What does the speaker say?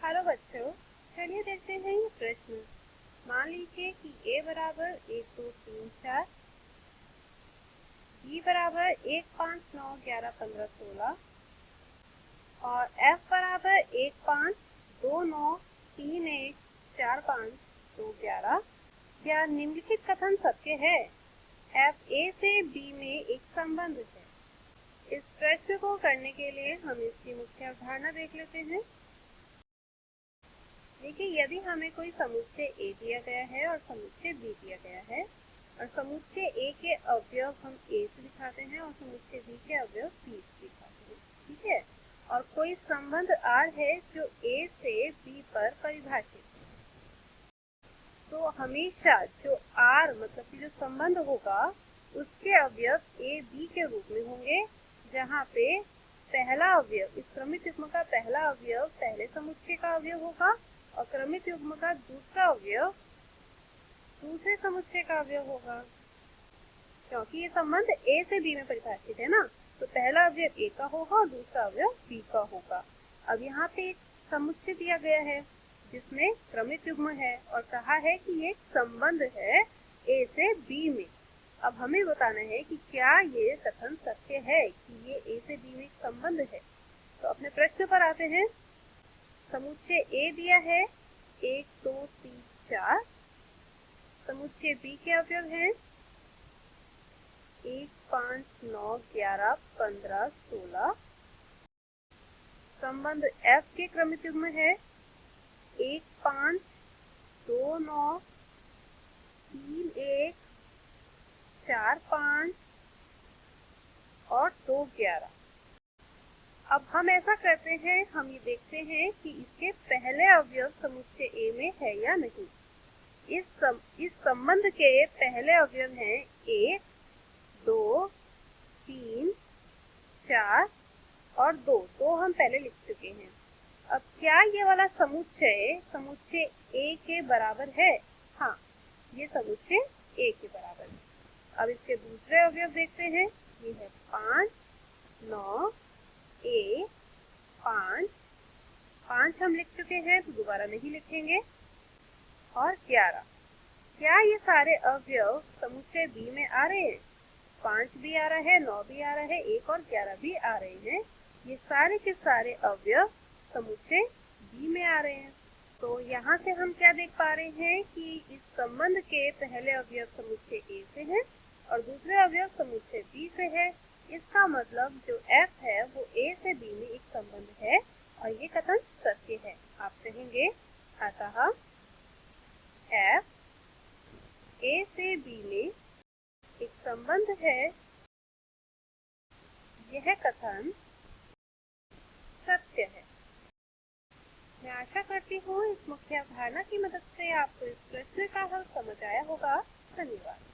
Hello बच्चों, चलिए देखते हैं ये प्रश्न। मान लीजिए कि a बराबर 1 2 3 4, b बराबर 1 5 9 11 15 16 और f बराबर 1 5 2 9 3 1 4 5 2 11 या निम्नलिखित कथन सत्य है। f a से b में एक संबंध है। इस प्रश्न को करने के लिए हम इसकी मुख्य अवधारणा देख लेते हैं। देखिए, यदि हमें कोई समुच्चय A दिया गया है और समुच्चय B दिया गया है और समुच्चय A के अवयव हम A से दिखाते हैं और समुच्चय B के अवयव B से दिखाते हैं, ठीक है। और कोई संबंध R है जो A से B पर परिभाषित है, तो हमेशा जो R मतलब कि जो संबंध होगा उसके अवयव A B के रूप में होंगे, जहाँ पे पहला अवयव, इस क्रमित युग्म का पहला अवयव पहले समुच्चय का अवयव होगा और क्रमित युग्म का दूसरा अवयव दूसरे समुच्चय का अवयव होगा। क्योंकि ये संबंध A से B में परिभाषित है ना, तो पहला अवयव A का होगा और दूसरा अवयव B का होगा। अब यहाँ पे एक समुच्चय दिया गया है जिसमें क्रमित युग्म है और कहा है कि ये संबंध है A से B में। अब हमें बताना है कि क्या ये कथन सत्य है कि ये A से B में एक संबंध है। तो अपने प्रश्न पर आते हैं। समुच्चय A दिया है 1 2 3 4, समुच्चय B के अवयव हैं 1 5 9 11 15 16, संबंध F के क्रमित युग्म है 1 5 2 9 3 1 4 5 और 2 11। अब हम ऐसा करते हैं, हम ये देखते हैं कि इसके पहले अवयव समुच्चय A में है या नहीं। इस संबंध के पहले अवयव हैं 1 2 3 4 और 2 हम पहले लिख चुके हैं। अब क्या ये वाला समुच्चय A के बराबर है? हाँ, ये समुच्चय A के बराबर है। अब इसके दूसरे अवयव देखते हैं। ये है 5 9 1 5 5 हम लिख चुके हैं तो दोबारा नहीं लिखेंगे, और 11। क्या ये सारे अवयव समुच्चय B में आ रहे हैं? 5 भी आ रहा है, 9 भी आ रहा है, 1 और 11 भी आ रहे हैं। ये सारे के सारे अवयव समुच्चय B में आ रहे हैं। तो यहाँ से हम क्या देख पा रहे हैं कि इस संबंध के पहले अवयव समुच्चय A से हैं और दूसरे अवयव समुच्चय B से है। इसका मतलब जो F है वो A से B में एक संबंध है और ये कथन सत्य है। आप कहेंगे अतः F A से B में एक संबंध है, यह कथन सत्य है। मैं आशा करती हूँ इस मुख्य अवधारणा की मदद से आपको इस प्रश्न का हल समझ आया होगा। धन्यवाद।